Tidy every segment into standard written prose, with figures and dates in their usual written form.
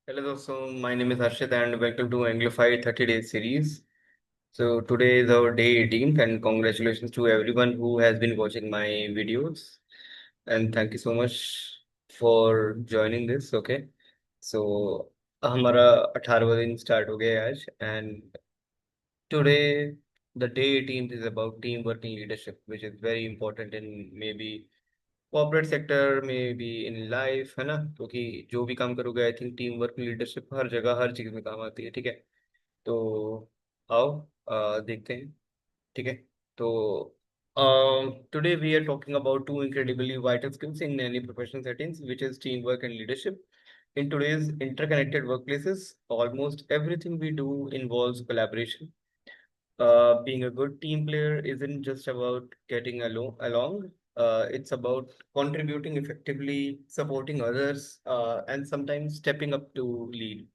Hello, दोस्तों. My name is Harshit and welcome to Anglify 30 Days series. So today is our day 18th and congratulations to everyone who has been watching my videos and thank you so much for joining this. Okay. So हमारा 18वां दिन start हो गया है आज and today the day 18th is about teamwork and leadership which is very important in maybe corporate sector में भी in life है ना क्योंकि जो भी काम करोगे I think team work leadership हर जगह हर चीज में काम आती है. ठीक है. तो आओ देखते हैं. ठीक है. तो today we are talking about two incredibly vital skills in any professional settings which is teamwork and leadership. In today's interconnected workplaces almost everything we do involves collaboration. Being a good team player isn't just about getting along. It's about contributing effectively, supporting others, and sometimes stepping up to lead.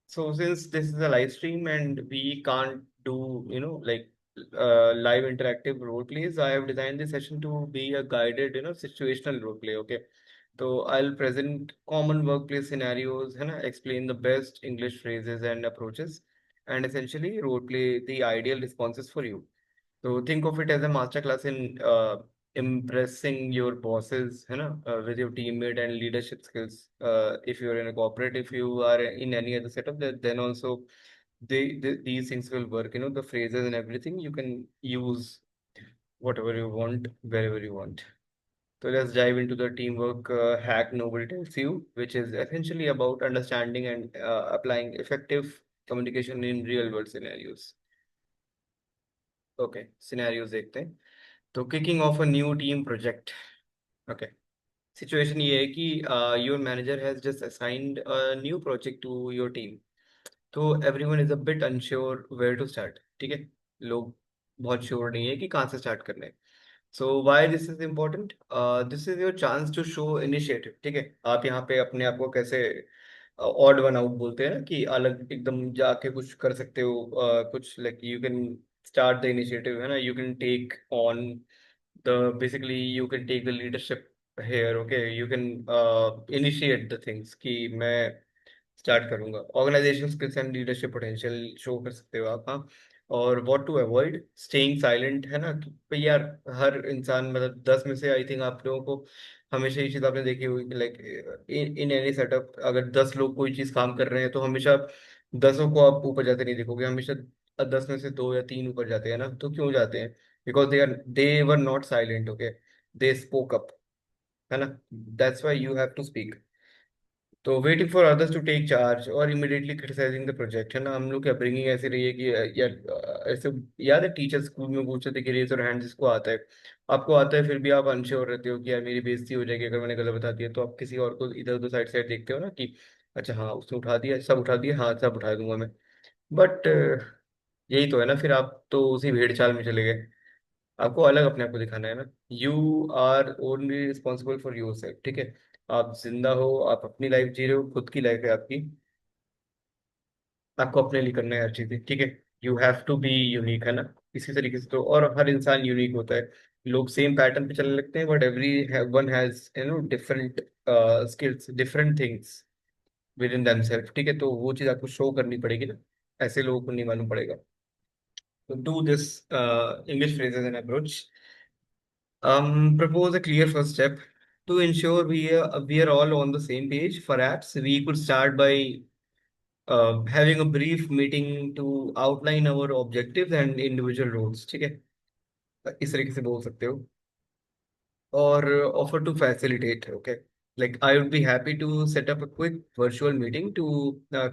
So since this is a live stream and we can't do, live interactive role plays, I have designed this session to be a guided, situational role play. Okay. So I'll present common workplace scenarios, है ना, explain the best English phrases and approaches, and essentially role play the ideal responses for you. So think of it as a master class in impressing your bosses, है ना, with your teammate and leadership skills. If you're in a corporate, if you are in any other setup, then also these things will work. You know, the phrases and everything you can use whatever you want, wherever you want. So let's dive into the teamwork hack nobody tells you, which is essentially about understanding and applying effective communication in real world scenarios. Okay, scenarios देखते हैं. तो kicking off a new team project. Okay. Situation ये है कि your manager has just assigned a new project to your team. तो everyone is a bit unsure where to start. ठीक है. लोग बहुत श्योर नहीं है कि कहाँ से स्टार्ट करना है. So why this is important. This is your chance to show initiative. ठीक है. आप यहाँ पे अपने आप को कैसे ऑड वन आउट बोलते हैं ना कि अलग एकदम जाके कुछ कर सकते हो. कुछ like you can start the initiative है ना. You can take on the basically you can take the leadership here. Okay, you can initiate the things कि मैं स्टार्ट करूंगा. Organisation skills and leadership potential show कर सकते हो आप. हाँ. और what to avoid staying silent है ना कि भाई यार हर इंसान मतलब 10 में से आई थिंक आप लोगों को हमेशा ये चीज आपने देखी हुई लाइक इन एनी सेटअप अगर 10 लोग कोई चीज काम कर रहे हैं तो हमेशा 10 को आप ऊपर जाते नहीं देखोगे. हमेशा 10 में से 2 या 3 ऊपर जाते हैं ना. तो क्यों जाते हैं? Because they were not silent. Okay. They spoke up. है ना. That's why you have to speak. तो waiting for others to take charge और इमिडिएटली क्रिटिसाइजिंग द प्रोजेक्ट है ना. हम लोग क्या ब्रिंगिंग ऐसी रही है कि यार ऐसे याद है टीचर स्कूल में पूछते थे कि रेज और हैंड जिसको आता है. आपको आता है फिर भी आप अनश्योर रहते हो कि यार मेरी बेइज्जती हो जाएगी अगर मैंने गलत बता दिया. तो आप किसी और को इधर उधर साइड साइड देखते हो ना कि अच्छा हाँ उसने उठा दिया सब उठा दिया हाँ सब उठा दूंगा मैं. बट यही तो है ना. फिर आप तो उसी भेड़ चाल में चले गए. आपको अलग अपने आप को दिखाना है ना. You are only responsible for yourself. ठीक है. आप जिंदा हो. आप अपनी लाइफ जी रहे हो. खुद की लाइफ है आपकी. आपको अपने लिए करना है हर चीजें. ठीक है. You have to be unique है ना. इसी तरीके से तो और हर इंसान यूनिक होता है. लोग सेम पैटर्न पे चलने लगते हैं but everyone has different skills different things within themselves. ठीक है. तो वो चीज आपको शो करनी पड़ेगी ना. ऐसे लोगों को नहीं मालूम पड़ेगा. तो do this English phrases and approach. Propose a clear first step to ensure we are all on the same page. Perhaps we could start by having a brief meeting to outline our objectives and individual roles. ठीक है. इस तरीके से बोल सकते हो. और offer to facilitate. Okay. Like I would be happy to set up a quick virtual meeting to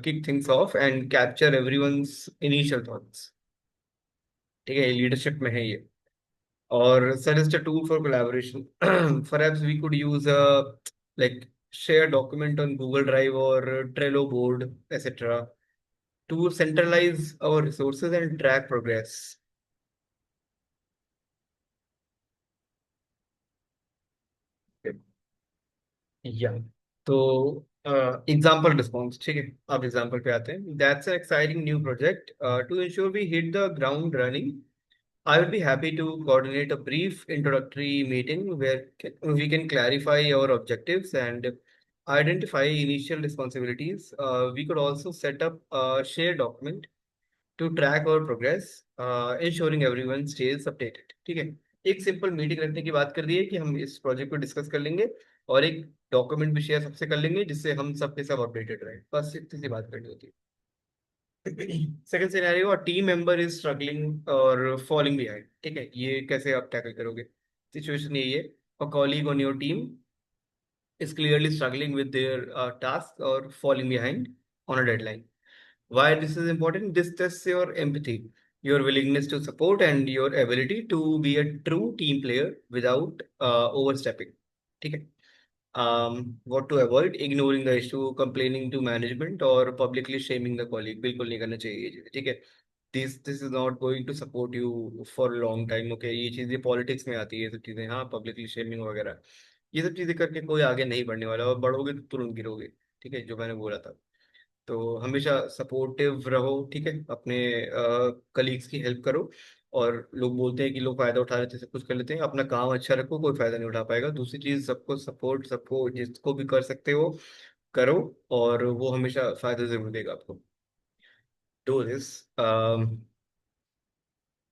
kick things off and capture everyone's initial thoughts. ठीक है. लीडरशिप में है ये. Or suggest a tool for collaboration. Perhaps we could use a like share document on Google Drive or Trello board, etc. to centralize our resources and track progress. या तो example response. ठीक है. आप example पे आते हैं. That's an exciting new project to ensure we hit the ground running. I would be happy to coordinate a brief introductory meeting where we can clarify our objectives and identify initial responsibilities. We could also set up a shared document to track our progress, ensuring everyone stays updated. ठीक है, एक simple meeting रखने की बात कर दी है कि हम इस प्रोजेक्ट को डिस्कस कर लेंगे और एक डॉक्यूमेंट भी शेयर सबसे कर लेंगे जिससे हम सब के सब अपडेटेड रहे, बस इतनी सी बात करनी होती है। Second scenario, a team member is struggling और फॉलिंग बिहाइंड। ठीक है, ये कैसे आप टैकल करोगे? सिचुएशन यही है, अ colleague on your team is clearly struggling with their task or falling behind on a deadline. Why this is important? This tests your empathy, your willingness to support, and your ability to be a true team player without overstepping. ठीक है? What to avoid? Ignoring the issue, complaining to management, or publicly shaming the colleague. बिल्कुल नहीं करना चाहिए ये चीज़, ठीक है? This is not going to support you for a long time. Okay, ये चीजें पॉलिटिक्स में आती है, ये सब चीजें, हाँ, पब्लिकली शेमिंग वगैरह, ये सब चीजें करके कोई आगे नहीं बढ़ने वाला, और बढ़ोगे तो तुरंत गिरोगे। ठीक है, जो मैंने बोला था। तो हमेशा सपोर्टिव रहो, ठीक है, अपने कलीग्स की हेल्प करो। और लोग बोलते हैं कि लोग फायदा उठा लेते हैं, सब कुछ कर लेते हैं, अपना काम अच्छा रखो, कोई फायदा नहीं उठा पाएगा। दूसरी चीज, सबको सपोर्ट, सबको जिसको भी कर सकते हो करो, और वो हमेशा फायदा जरूर देगा आपको। Do this,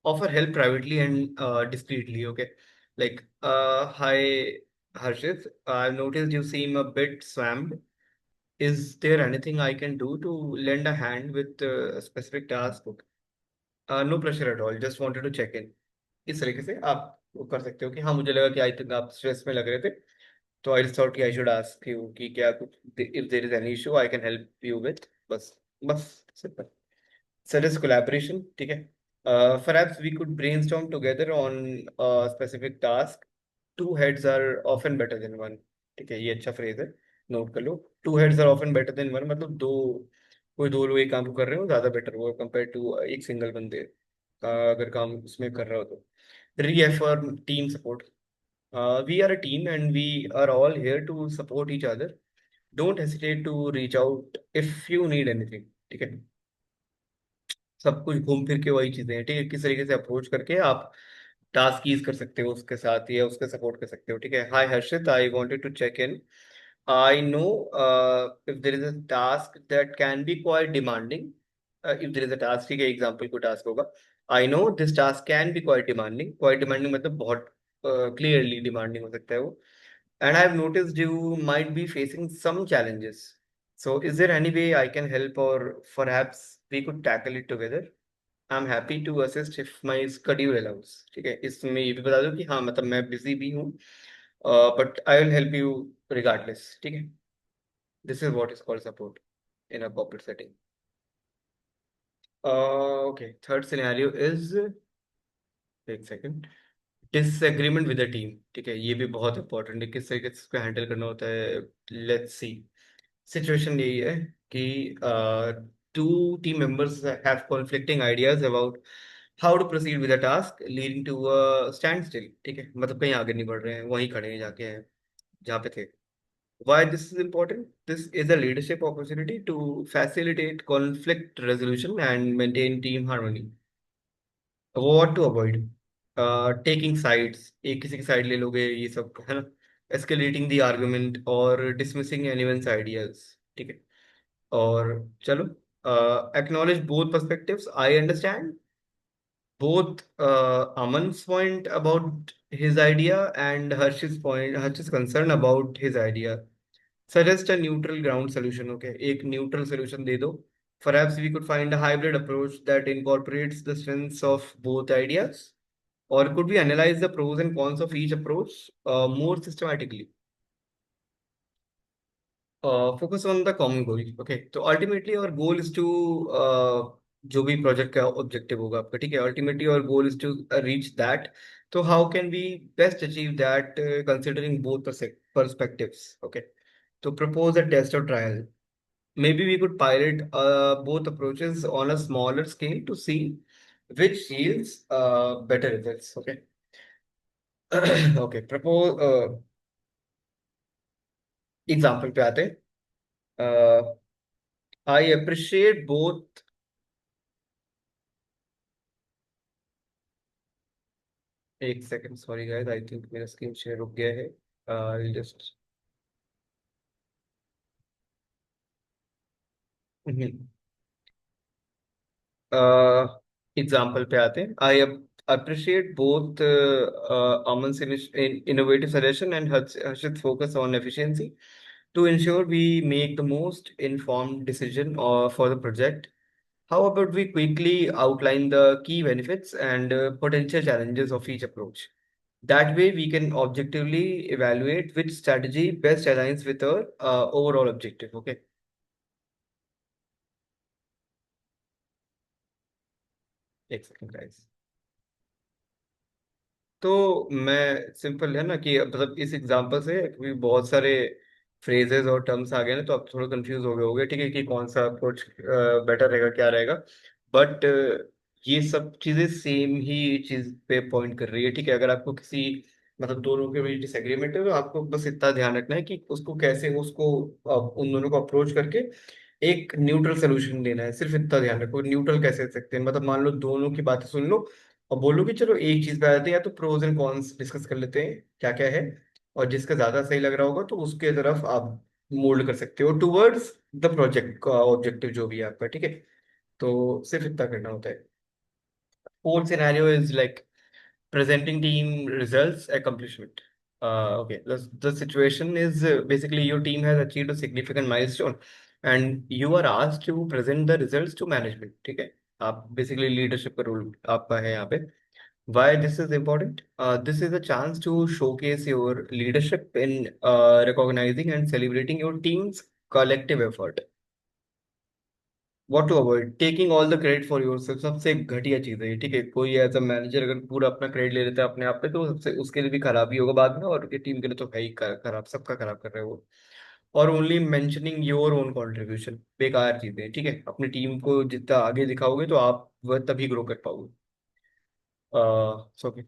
offer help privately and discreetly. Okay, like, hi Harshit, I've noticed you seem a bit swamped. Is there anything I can do to lend a hand with a specific task? No pressure at all, just wanted to check in. इस तरीके से आप वो कर सकते हो कि हाँ, मुझे लगा कि आई थिंक आप स्ट्रेस में लग रहे थे, तो आई थॉट कि आई शुड आस्क यू कि क्या कुछ, if there is any issue I can help you with. बस, बस सिंपल। suggest collaboration, ठीक है? Perhaps we could brainstorm together on a specific task. Two heads are often better than one. ठीक है, ये अच्छा फ्रेज है, नोट कर लो। Two heads are often better than one, मतलब दो, कोई दो लोग एक काम को कर रहे हो ज्यादा बेटर वो कंपेयर टू एक सिंगल बंदे का अगर काम उसमें कर रहा हो तो। Reaffirm team support, we are a team and we are all here to support each other. Don't hesitate to reach out if you need anything. ठीक है, सब कुछ घूम फिर के वही चीजें हैं, ठीक है? किस तरीके से अप्रोच करके आप टास्क ईज कर सकते हो उसके साथ, या उसके सपोर्ट कर सकते हो। ठीक है, hi Harshit, I wanted to check in. I know if there is a task that can be quite demanding. If there is a task, ठीक है, एग्जाम्पल को टास्क होगा। I know this task can be quite demanding. Quite demanding मतलब बहुत clearly demanding हो सकता है वो। And I've noticed you might be facing some challenges. So is there any way I can help, or perhaps we could tackle it together? I'm happy to assist if my schedule allows. ठीक है, इसमें ये भी बता दो कि हाँ, मतलब मैं बिजी भी हूँ, but I will help you regardless. ठीक है, this is what is called support in a corporate setting. Okay, third scenario is, एक second, disagreement with the team. ठीक है, ये भी बहुत इंपॉर्टेंट है, किस तरीके से इसको हैंडल करना होता है। लेट्स सी, सिचुएशन यही है कि two team members have conflicting ideas about how to proceed with a task leading to a standstill. ठीक है, मतलब कहीं आगे नहीं बढ़ रहे हैं, वहीं खड़े हैं जाके हैं जहाँ पे थे। Why this is important? This is a leadership opportunity to facilitate conflict resolution and maintain team harmony. What to avoid? Taking sides, एक किसी की साइड ले लोगे, ये सब है ना? Escalating the argument or dismissing anyone's ideas. ठीक है, और चलो, acknowledge both perspectives. I understand both Aman's point about his idea and Harsh's concern about his idea. Suggest a neutral ground solution. Okay, एक neutral solution दे दो। Perhaps we could find a hybrid approach that incorporates the strengths of both ideas. Or could we analyze the pros and cons of each approach more systematically? Focus on the common goal. Okay, तो ultimately our goal is to जो भी project का objective होगा आपका, ठीक है, ultimately our goal is to reach that. तो how can we best achieve that considering both perspectives? Okay, to propose a test or trial. Maybe we could pilot both approaches on a smaller scale to see which yields better results. Okay. Okay. Propose example पे आते हैं। I appreciate both। एक second, sorry guys, I think मेरा screen share रुक गया है। Just हम्म। Example पे आते हैं। आई appreciate both Aman's innovative suggestion and Harshit's focus on efficiency to ensure we make the most informed decision for the project. How about we quickly outline the key benefits and potential challenges of each approach? That way, we can objectively evaluate which strategy best aligns with our overall objective. Okay, एक second, guys. तो मैं simple है ना कि मतलब इस example से भी बहुत सारे फ्रेजेस और टर्म्स आ गए ना, तो आप थोड़ा कंफ्यूज हो गए होगे, ठीक है, कि कौन सा अप्रोच बेटर रहेगा, क्या रहेगा। बट ये सब चीजें सेम ही चीज पे पॉइंट कर रही है, ठीक है। अगर आपको किसी मतलब दो लोगों के बीच डिसएग्रीमेंट है, तो आपको बस इतना ध्यान रखना है कि उसको कैसे उसको उन दोनों को अप्रोच करके एक न्यूट्रल सोल्यूशन देना है। सिर्फ इतना ध्यान रखो, न्यूट्रल कैसे दे सकते हैं, मतलब मान लो दोनों की बातें सुन लो और बोलो कि चलो एक चीज पे आ जाते हैं, या तो प्रोज एंड कॉन्स डिस्कस कर लेते हैं क्या क्या है, और जिसका ज्यादा सही लग रहा होगा तो उसके तरफ आप मोल्ड कर सकते हो टुवर्ड्स द प्रोजेक्ट का ऑब्जेक्टिव जो भी है आपका, ठीक है। तो सिर्फ इतना करना होता है। Fourth scenario is like presenting team results accomplishment. Okay, the situation is basically your team has achieved a significant milestone and you are asked to present the results to management, ठीक है। आप बेसिकली लीडरशिप का role आपका है यहाँ पे। Why this is important? This is a chance to showcase your leadership in recognizing and celebrating your team's collective effort. What to avoid? Taking all the credit for yourself, सबसे घटिया चीज है ये, ठीक है। कोई एज अ मैनेजर अगर पूरा अपना क्रेडिट ले लेता है अपने आप पे, तो सबसे उसके लिए भी खराब ही होगा बाद में, और टीम के लिए तो है ही खराब, सबका खराब कर रहे हो वो। और only mentioning your own contribution, बेकार चीजें, ठीक है। अपनी टीम को जितना आगे दिखाओगे तो आप वह तभी ग्रो कर पाओगे।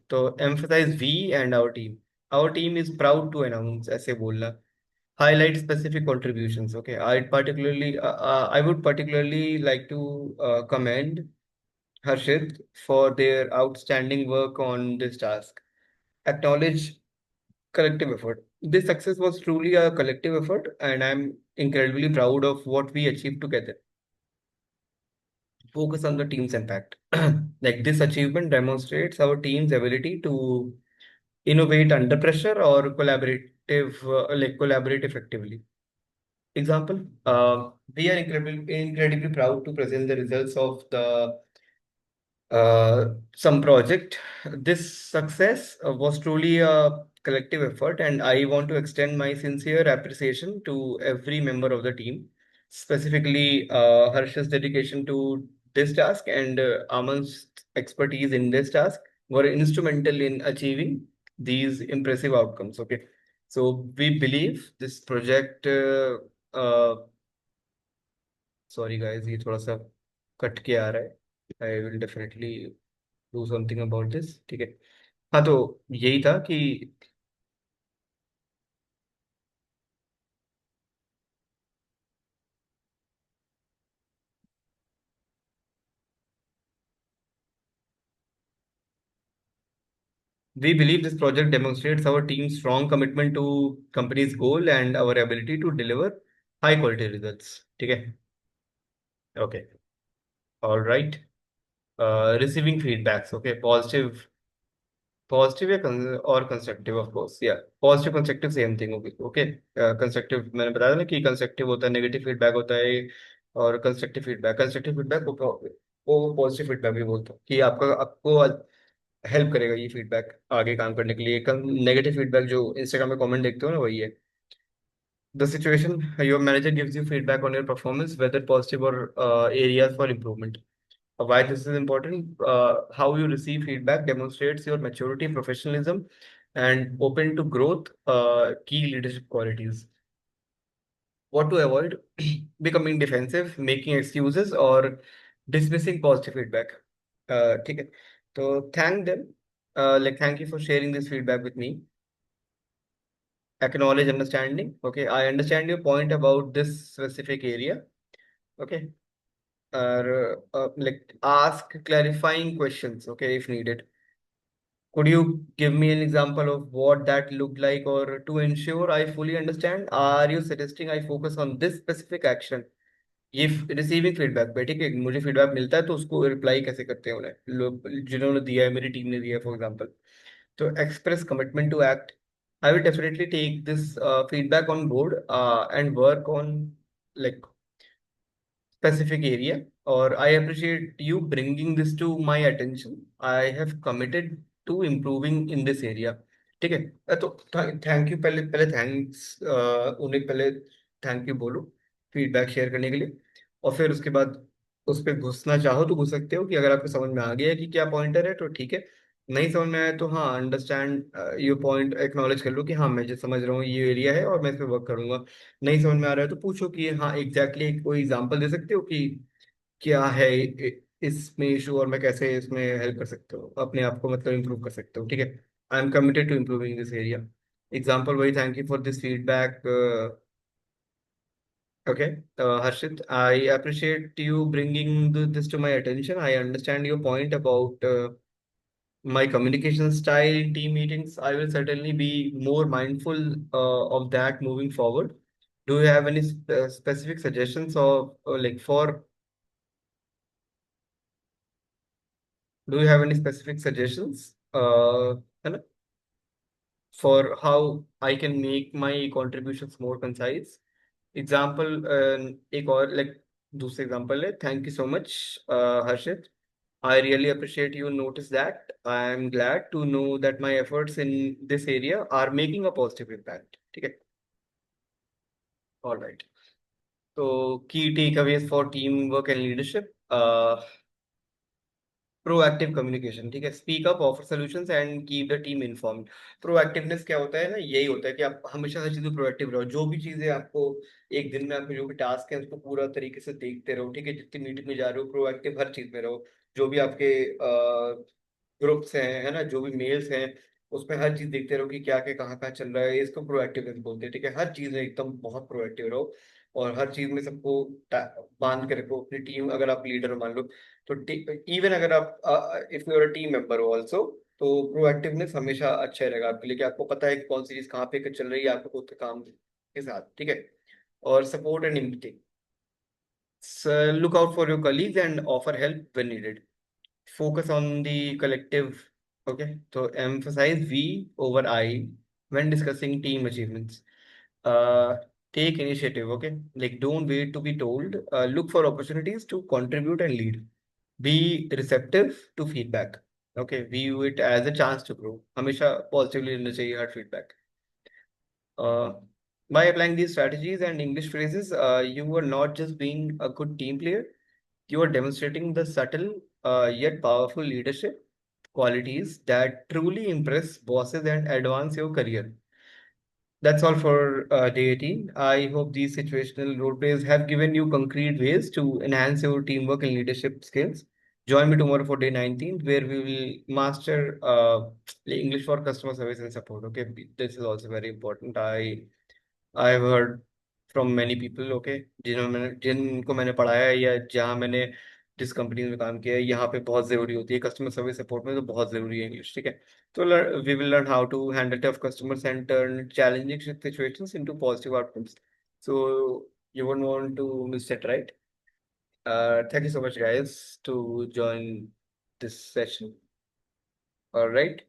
तो emphasize we and our team is proud to announce, ऐसे बोलना। Highlight specific contributions. Okay, I would particularly like to commend Harshit for their outstanding work on this task. Acknowledge collective effort. This success was truly a collective effort, and I'm incredibly proud of what we achieved together. Focus on the team's impact. Like this achievement demonstrates our team's ability to innovate under pressure or collaborate effectively. Example, we are incredibly proud to present the results of the some project. This success was truly a collective effort, and I want to extend my sincere appreciation to every member of the team, specifically Harsh's dedication to this task and Aman's expertise in this task were instrumental in achieving these impressive outcomes. Okay, so we believe this project. Sorry guys, ये थोड़ा सा cut के आ रहा है। आई will definitely do something about this, ठीक है। हाँ, तो यही था कि we believe this project demonstrates our team's strong commitment to company's goal and our ability to deliver high quality results, ठीक है। Okay, alright. Receiving feedbacks, okay. Positive या और कंस्ट्रक्टिव, ऑफ कोर्स, या पॉजिटिव कंस्ट्रक्टिव सेम थिंग होगी, okay. Constructive मैंने बताया ना कि कंस्ट्रक्टिव होता है, नेगेटिव फीडबैक होता है, और कंस्ट्रक्टिव फीडबैक वो पॉजिटिव फीडबैक भी बोलता है कि आपका आपको हेल्प करेगा ये फीडबैक आगे काम करने के लिए। नेगेटिव फीडबैक जो इंस्टाग्राम में कमेंट देखते हो ना, वही है। The situation, your manager gives you feedback on your performance, whether positive और areas for improvement. Why this is important? How you receive feedback demonstrates your maturity, professionalism, and open to growth. Key leadership qualities. What to avoid? Becoming defensive, making excuses, or dismissing positive feedback. ठीक है। तो thank them. Like thank you for sharing this feedback with me. Acknowledge understanding. Okay, I understand your point about this specific area. Okay. Like ask clarifying questions, okay, if needed. Could you give me an example of what that looked like, or to ensure I fully understand, are you suggesting I focus on this specific action? ये receiving feedback पे, ठीक है, मुझे feedback मिलता है तो उसको reply कैसे करते हैं उन्हें, लोग जिन्होंने दिया है, मेरी टीम ने दिया है फॉर एग्जांपल। तो express commitment to act, I will definitely take this feedback on board and work on like specific area, or I appreciate you bringing this to my attention. I have committed to improving in this area. ठीक है। तो thank you, पहले पहले thanks, उन्हें पहले thank you बोलो feedback share करने के लिए, और फिर उसके बाद उस पर घुसना चाहो तो घुस सकते हो, कि अगर आपको समझ में आ गया है कि क्या पॉइंटर है तो ठीक है, नहीं समझ में आया तो हाँ, अंडरस्टैंड योर पॉइंट, एक्नॉलेज कर लो कि हाँ मैं जो समझ रहा हूँ ये एरिया है और मैं इस पर वर्क करूंगा। नहीं समझ में आ रहा है तो पूछो कि हाँ एग्जैक्टली कोई एग्जांपल दे सकते हो कि क्या है इसमें इशू, और मैं कैसे इसमें हेल्प कर सकता हूँ, अपने आप को मतलब इम्प्रूव कर सकता हूँ, ठीक है। I am committed to improving this area. Example वही, thank you for this feedback. Okay, Harshit, I appreciate you bringing this to my attention. I understand your point about my communication style in team meetings. I will certainly be more mindful of that moving forward. Do you have any specific suggestions of like for? Do you have any specific suggestions? है ना, for how I can make my contributions more concise. Example, एक और like दूसरे example है, thank you so much, Harshit. I really appreciate you notice that. I am glad to know that my efforts in this area are making a positive impact. ठीक है, all right. So key takeaways for teamwork and leadership. Proactive communication, ठीक है, speak up, offer solutions and keep the team informed. Proactiveness क्या होता है ना, यही होता है कि आप हमेशा हर चीज में प्रोएक्टिव रहो, जो भी चीजें आपको एक दिन में, आपके जो भी टास्क है उसको पूरा तरीके से देखते रहो, ठीक है, जितनी मीटिंग में जा रहे हो प्रोएक्टिव हर चीज में रहो। जो भी आपके ग्रुप्स हैं, है ना, जो भी मेल्स हैं, उसमें हर चीज देखते रहो कि क्या क्या कहाँ कहाँ चल रहा है, इसको प्रोएक्टिवनेस बोलते हैं, ठीक है। हर चीज में एकदम बहुत प्रोएक्टिव रहो, और हर चीज में सबको बांध के रखो अपनी टीम, अगर आप लीडर मान लो तो, इवन अगर आप if you are team member हो ऑल्सो, तो प्रोएक्टिवनेस हमेशा अच्छा रहेगा आपके लिए, कि आपको पता है कि कौन सी चीज कहाँ पे चल रही है आपको खुद के काम के साथ, ठीक है। और support and empathy, look out for your colleagues and offer help when needed. Focus on the collective. Okay, so emphasize we over I when discussing team achievements. uh, Take initiative, okay, like don't wait to be told, look for opportunities to contribute and lead. Be receptive to feedback, okay, view it as a chance to grow, हमेशा positively लेना चाहिए हर feedback. uh, by applying these strategies and English phrases, you are not just being a good team player, you are demonstrating the subtle yet powerful leadership qualities that truly impress bosses and advance your career. That's all for day 18. I hope these situational role plays have given you concrete ways to enhance your teamwork and leadership skills. Join me tomorrow for day 19, where we will master English for customer service and support. Okay, this is also very important. I have heard from many people, okay, जिनको मैंने पढ़ाया है या जहाँ मैंने जिस company में काम किया है, यहाँ पे बहुत ज़रूरी होती है कस्टमर सर्विस सपोर्ट में, तो बहुत ज़रूरी है इंग्लिश, ठीक है। तो we will learn how to handle tough customers and turn challenging situations into positive outcomes. So you won't want to miss it, right? Thank you so much, guys, to join this session. All right.